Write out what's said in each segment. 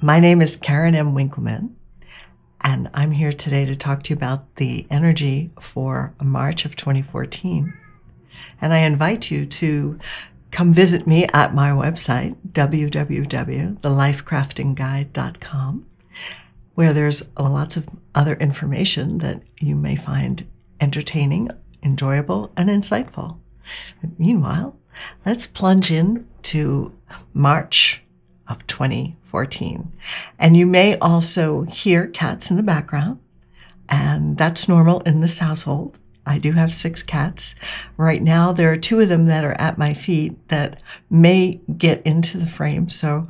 My name is Karen M. Winkleman, and I'm here today to talk to you about the energy for March of 2014. And I invite you to come visit me at my website, www.thelifecraftingguide.com, where there's lots of other information that you may find entertaining, enjoyable, and insightful. But meanwhile, let's plunge into March of 2014. And you may also hear cats in the background, and that's normal in this household. I do have 6 cats. Right now, there are 2 of them that are at my feet that may get into the frame. So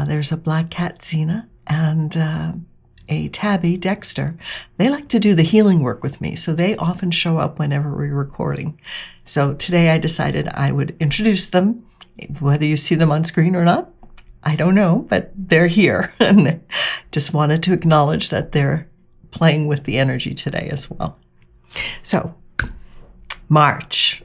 there's a black cat, Xena, and a tabby, Dexter. They like to do the healing work with me, so they often show up whenever we're recording. So today I decided I would introduce them. Whether you see them on screen or not, I don't know, but they're here. And just wanted to acknowledge that they're playing with the energy today as well. So, March.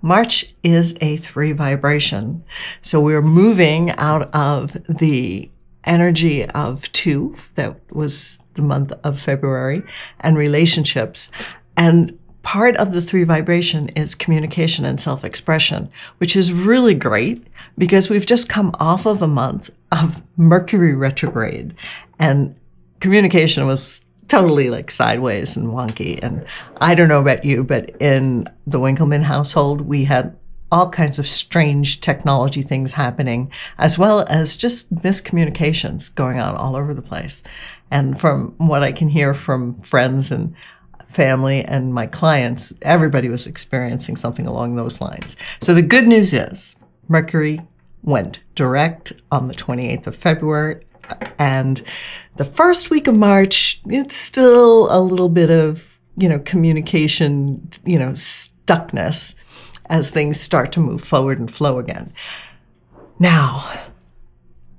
March is a 3 vibration. So we're moving out of the energy of 2, that was the month of February, and relationships. And part of the 3 vibration is communication and self-expression, which is really great because we've just come off of a month of Mercury retrograde, and communication was totally like sideways and wonky. And I don't know about you, but in the Winkleman household, we had all kinds of strange technology things happening, as well as just miscommunications going on all over the place. And from what I can hear from friends and family and my clients, everybody was experiencing something along those lines. So the good news is Mercury went direct on the 28th of February. And the first week of March, it's still a little bit of, communication, stuckness as things start to move forward and flow again. Now,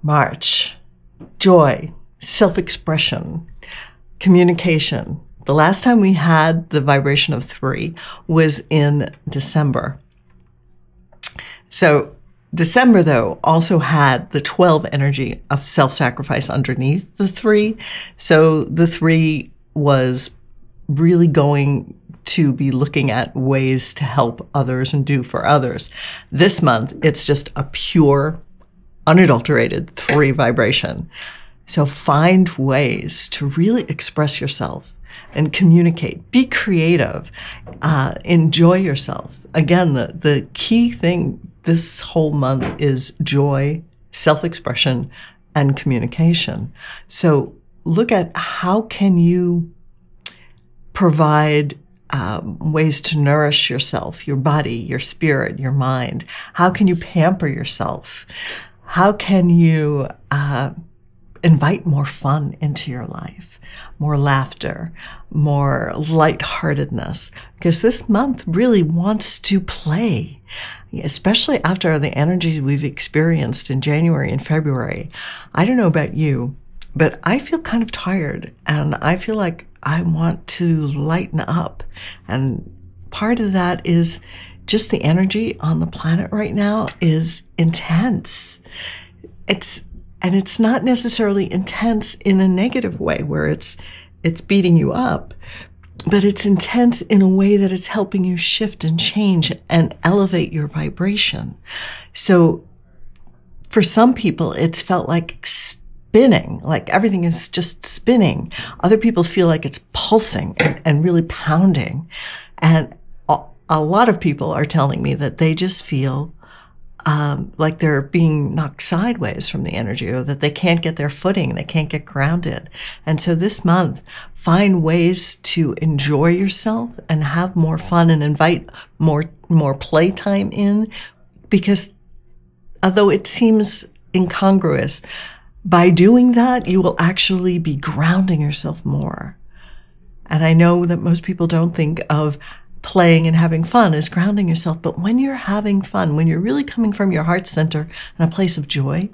March, joy, self-expression, communication. The last time we had the vibration of 3 was in December. So December, though, also had the 12 energy of self-sacrifice underneath the 3. So the 3 was really going to be looking at ways to help others and do for others. This month, it's just a pure, unadulterated 3 vibration. So find ways to really express yourself and communicate. Be creative. Enjoy yourself. Again, the key thing this whole month is joy, self-expression, and communication. So look at how can you provide ways to nourish yourself, your body, your spirit, your mind. How can you pamper yourself? How can you invite more fun into your life, more laughter, more lightheartedness? Because this month really wants to play, especially after the energies we've experienced in January and February. I don't know about you, but I feel kind of tired, and I feel like I want to lighten up. And part of that is just the energy on the planet right now is intense. It's not necessarily intense in a negative way where it's beating you up, but it's intense in a way that it's helping you shift and change and elevate your vibration. So for some people, it's felt like spinning, like everything is just spinning. Other people feel like it's pulsing and really pounding. And a lot of people are telling me that they just feel like they're being knocked sideways from the energy, or that they can't get their footing, they can't get grounded. And so this month, find ways to enjoy yourself and have more fun and invite more playtime in, because although it seems incongruous, by doing that, you will actually be grounding yourself more. And I know that most people don't think of playing and having fun as grounding yourself, but when you're having fun, when you're really coming from your heart center and a place of joy,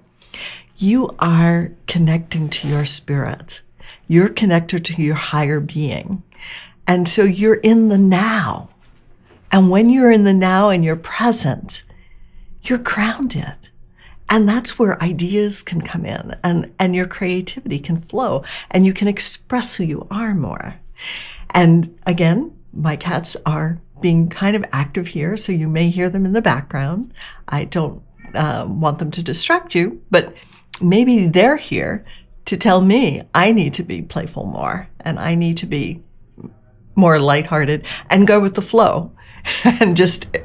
you are connecting to your spirit. You're connected to your higher being. And so you're in the now. And when you're in the now and you're present, you're grounded. And that's where ideas can come in and your creativity can flow and you can express who you are more. And again, my cats are being kind of active here, so you may hear them in the background. I don't want them to distract you, but maybe they're here to tell me I need to be playful more and I need to be more lighthearted and go with the flow and just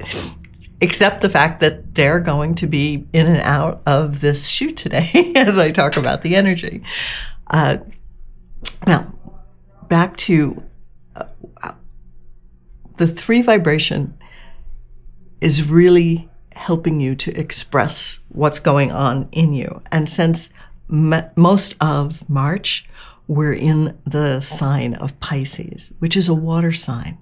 accept the fact that they're going to be in and out of this shoot today as I talk about the energy. Now, back to the 3 vibration is really helping you to express what's going on in you. And since most of March, we're in the sign of Pisces, which is a water sign.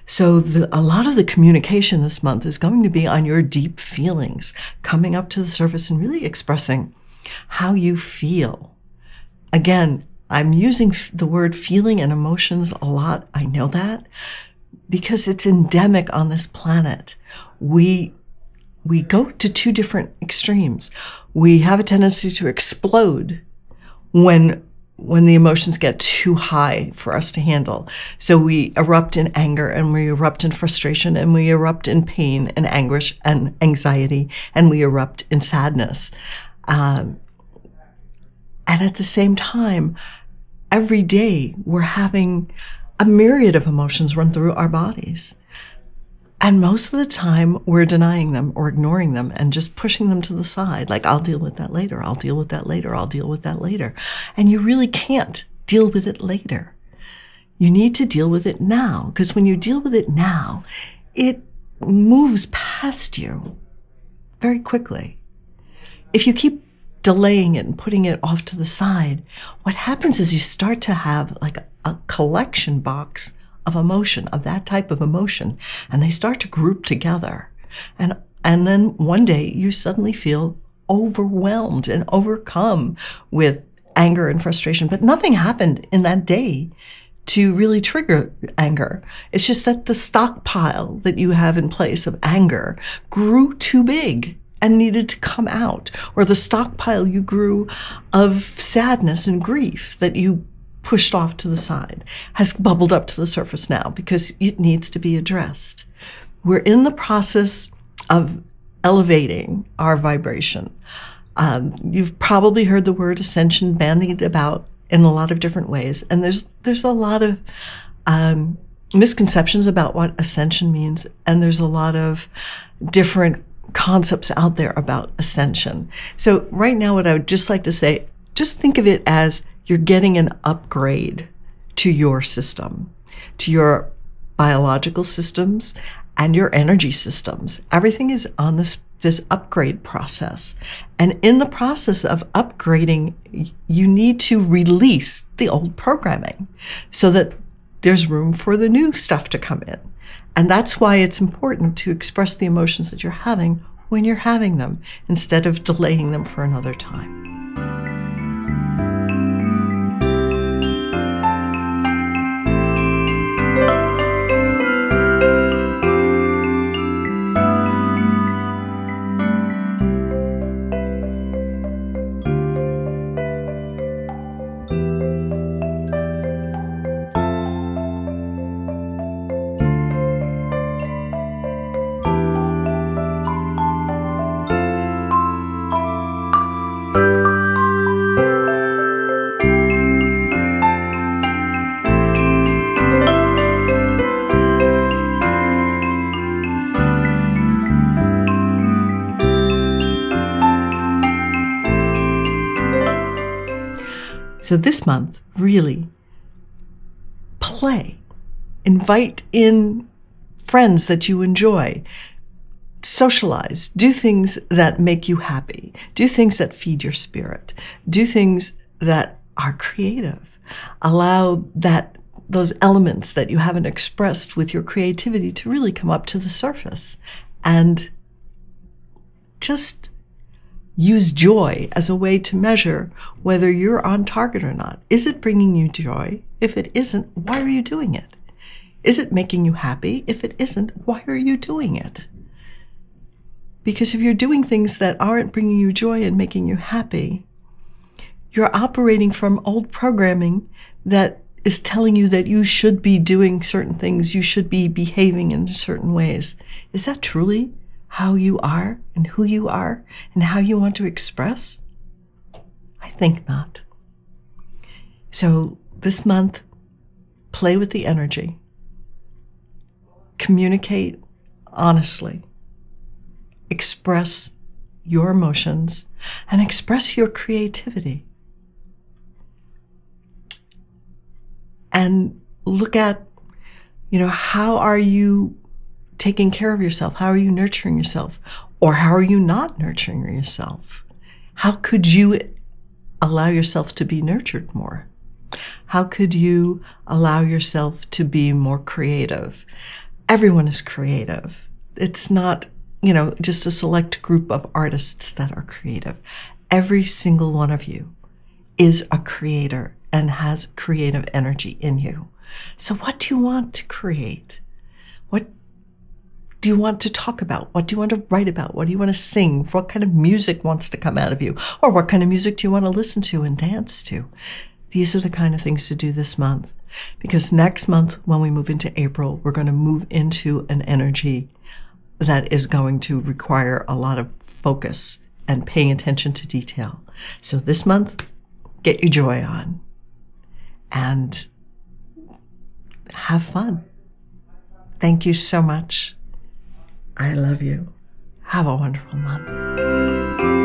So a lot of the communication this month is going to be on your deep feelings, coming up to the surface and really expressing how you feel. Again, I'm using the word feeling and emotions a lot. I know that because it's endemic on this planet. We go to 2 different extremes. We have a tendency to explode when the emotions get too high for us to handle. So we erupt in anger and we erupt in frustration and we erupt in pain and anguish and anxiety and we erupt in sadness. And at the same time, every day we're having a myriad of emotions run through our bodies. And most of the time, we're denying them or ignoring them and just pushing them to the side. Like, I'll deal with that later. I'll deal with that later. I'll deal with that later. And you really can't deal with it later. You need to deal with it now. Because when you deal with it now, it moves past you very quickly. If you keep delaying it and putting it off to the side, what happens is you start to have like a collection box of emotion, of that type of emotion, and they start to group together. And then one day you suddenly feel overwhelmed and overcome with anger and frustration, but nothing happened in that day to really trigger anger. It's just that the stockpile that you have in place of anger grew too big and needed to come out, or the stockpile you grew of sadness and grief that you pushed off to the side has bubbled up to the surface now because it needs to be addressed. We're in the process of elevating our vibration. You've probably heard the word ascension bandied about in a lot of different ways, and there's a lot of misconceptions about what ascension means, and there's a lot of different concepts out there about ascension. So right now, what I would just like to say, just think of it as you're getting an upgrade to your system, to your biological systems and your energy systems. Everything is on this upgrade process. And in the process of upgrading, you need to release the old programming so that there's room for the new stuff to come in. And that's why it's important to express the emotions that you're having when you're having them instead of delaying them for another time. So this month, really play. Invite in friends that you enjoy. Socialize. Do things that make you happy. Do things that feed your spirit. Do things that are creative. Allow those elements that you haven't expressed with your creativity to really come up to the surface. And just use joy as a way to measure whether you're on target or not. Is it bringing you joy? If it isn't, why are you doing it? Is it making you happy? If it isn't, why are you doing it? Because if you're doing things that aren't bringing you joy and making you happy, you're operating from old programming that is telling you that you should be doing certain things, you should be behaving in certain ways. Is that truly how you are and who you are and how you want to express? I think not. So this month, play with the energy. Communicate honestly. Express your emotions and express your creativity. And look at, how are you taking care of yourself? How are you nurturing yourself? Or how are you not nurturing yourself? How could you allow yourself to be nurtured more? How could you allow yourself to be more creative? Everyone is creative. It's not, just a select group of artists that are creative. Every single one of you is a creator and has creative energy in you. So what do you want to create? What do you want to talk about? What do you want to write about? What do you want to sing? What kind of music wants to come out of you? Or what kind of music do you want to listen to and dance to? These are the kind of things to do this month. Because next month, when we move into April, we're going to move into an energy that is going to require a lot of focus and paying attention to detail. So this month, get your joy on and have fun. Thank you so much. I love you. Have a wonderful month.